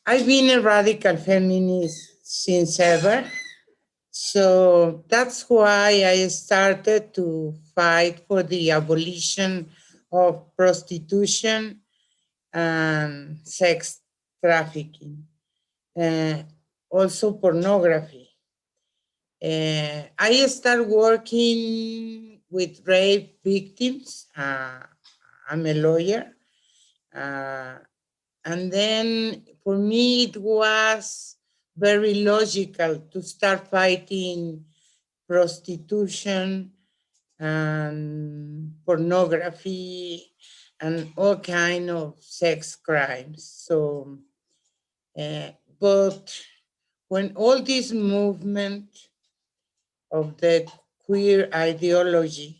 I've been a radical feminist since ever. So that's why I started to fight for the abolition of prostitution and sex trafficking, uh, also pornography. I started working with rape victims. I'm a lawyer. Uh, and then for me, it was very logical to start fighting prostitution and pornography and all kind of sex crimes. So, uh, but when all this movement of the queer ideology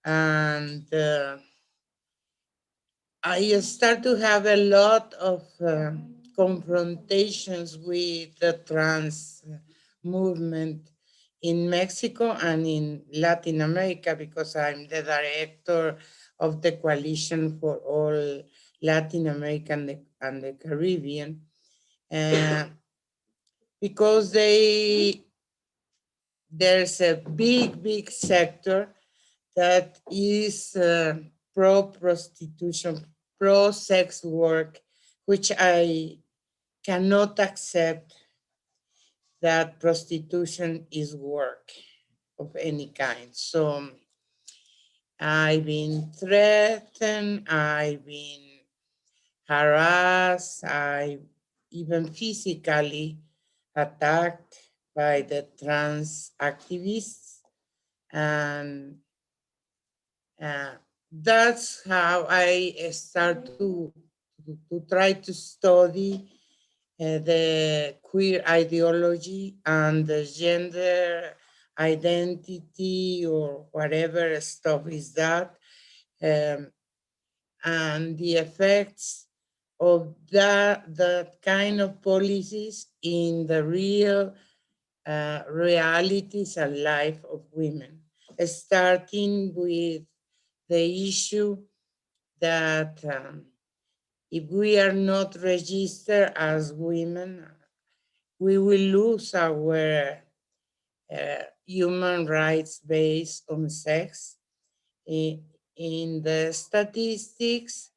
and I start to have a lot of confrontations with the trans movement in Mexico and in Latin America because I'm the director of the Coalition for All Latin America and the Caribbean. Uh, because there's a big sector that is pro prostitution, pro sex work, which I cannot accept that prostitution is work of any kind. So I've been threatened, I've been harassed, I even physically attacked by the trans activists. And that's how I start to try to study the queer ideology and the gender identity or whatever stuff is that, um, and the effects of that kind of policies in the real realities and life of women, starting with the issue that if we are not registered as women, we will lose our human rights based on sex. In the statistics,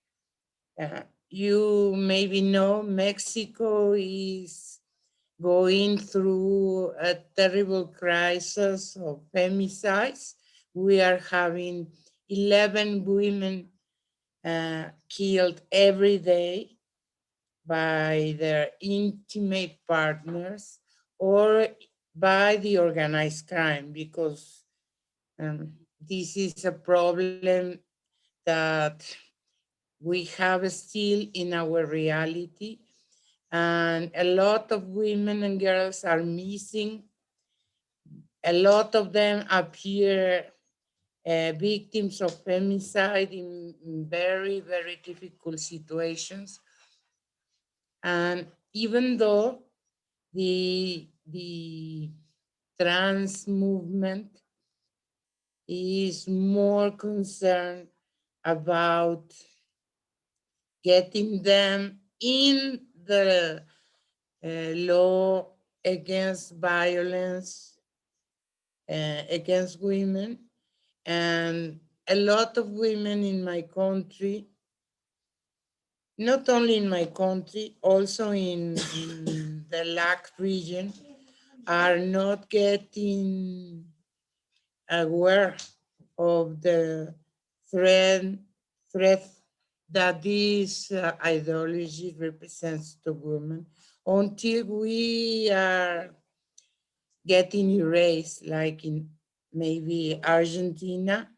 you maybe know Mexico is going through a terrible crisis of femicides. We are having 11 women killed every day by their intimate partners or by the organized crime, because this is a problem that we have still in our reality. And a lot of women and girls are missing. A lot of them appear victims of femicide in very difficult situations. And even though the trans movement is more concerned about getting them in the law against violence against women. And a lot of women in my country, not only in my country, also in the LAC region, are not getting aware of the threat, threat that this ideology represents to women until we are getting erased, like in maybe Argentina.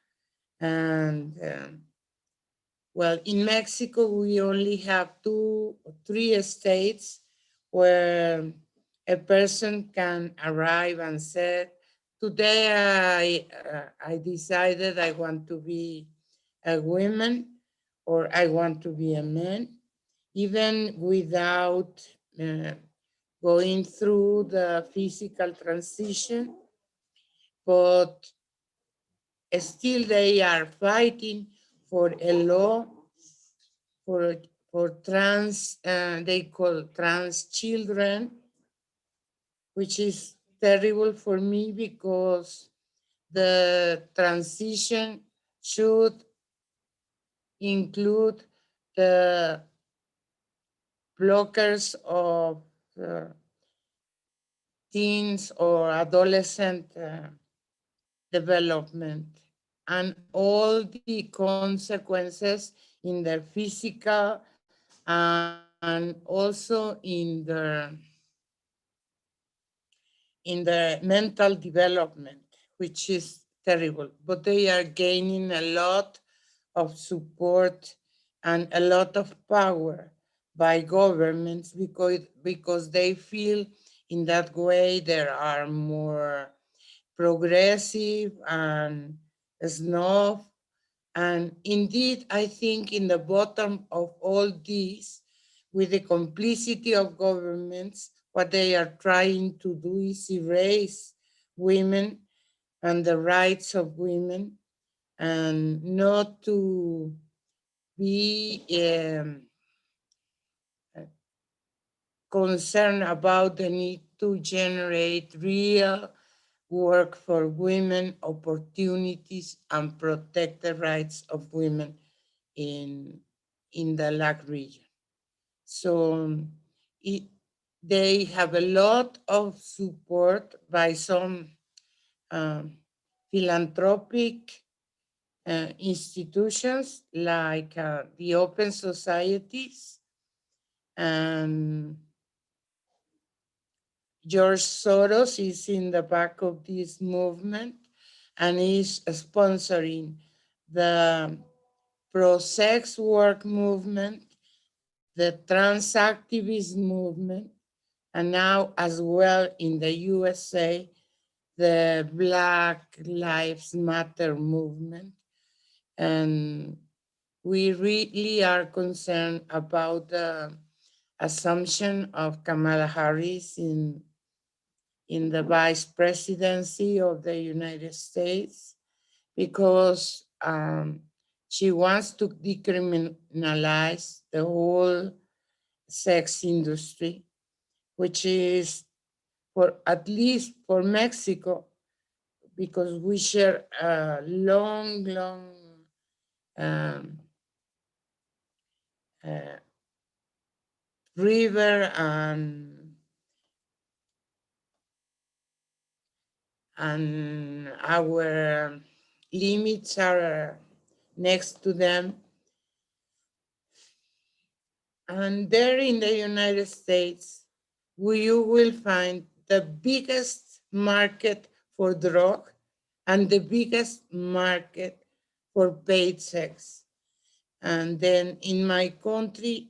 And well, in Mexico, we only have 2 or 3 states where a person can arrive and say, today I decided I want to be a woman or I want to be a man, even without going through the physical transition. But still they are fighting for a law, for for trans, they call trans children, which is terrible for me because the transition should include the blockers of teens or adolescent development and all the consequences in their physical and also in the mental development, which is terrible. But they are gaining a lot of support and a lot of power by governments because they feel in that way there are more progressive and snuff. And indeed, I think in the bottom of all this, with the complicity of governments, what they are trying to do is erase women and the rights of women and not to be concerned about the need to generate real work for women, opportunities, and protect the rights of women in the LAC region. So it, they have a lot of support by some um, philanthropic institutions like the Open Societies, and George Soros is in the back of this movement and is sponsoring the pro-sex work movement, the trans activist movement, and now as well in the USA, the Black Lives Matter movement. And we really are concerned about the assumption of Kamala Harris in the vice presidency of the United States because she wants to decriminalize the whole sex industry, which is for at least for Mexico, because we share a long, um, uh, river and our limits are next to them. And there in the United States, you will find the biggest market for drug and the biggest market for paid sex. And then in my country,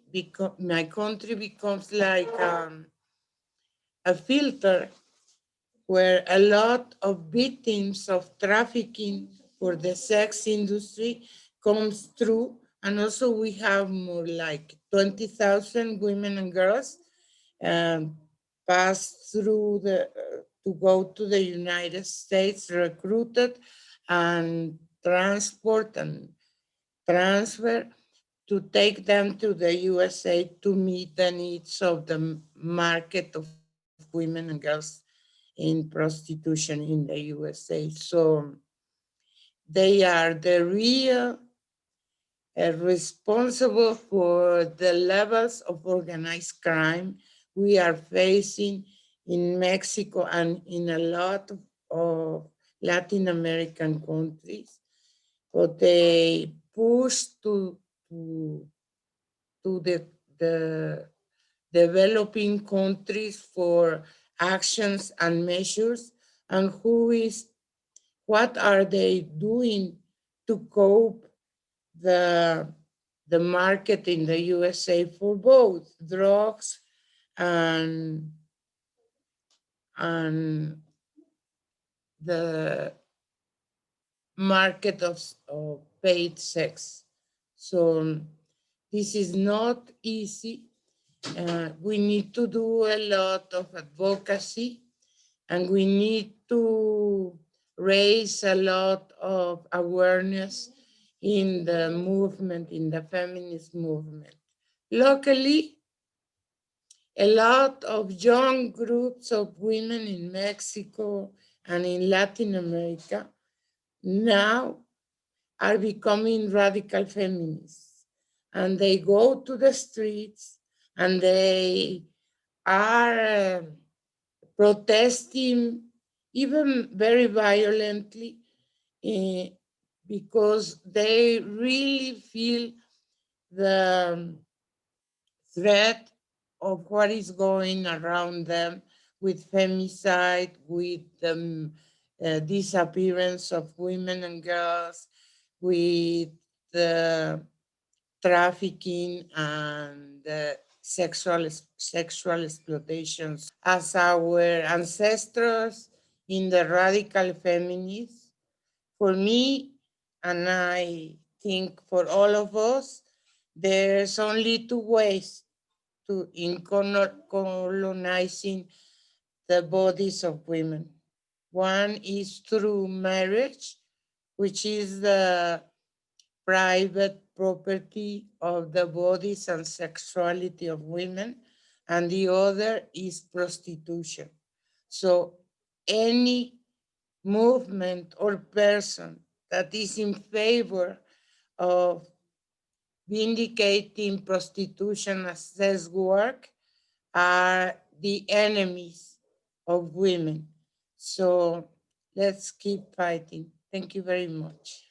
my country becomes like a filter where a lot of victims of trafficking for the sex industry comes through. And also we have more like 20,000 women and girls um, pass through to go to the United States, recruited and transport and transfer to take them to the USA to meet the needs of the market of women and girls in prostitution in the USA. So they are the real responsible for the levels of organized crime we are facing in Mexico and in a lot of Latin American countries. But they push to the developing countries for actions and measures, and what are they doing to cope the the market in the USA for both drugs and and the market of paid sex. So this is not easy. We need to do a lot of advocacy, and we need to raise a lot of awareness in the movement, in the feminist movement, Locally, a lot of young groups of women in Mexico and in Latin America now are becoming radical feminists. And they go to the streets and they are protesting even very violently eh, because they really feel the threat of what is going around them with femicide, with the disappearance of women and girls, with the trafficking and sexual exploitations. As our ancestors in the radical feminists, for me, and I think for all of us, there's only two ways to in colonizing the bodies of women. One is through marriage, which is the private property of the bodies and sexuality of women, and the other is prostitution. So any movement or person that is in favor of vindicating prostitution as sex work are the enemies of women. So let's keep fighting. Thank you very much.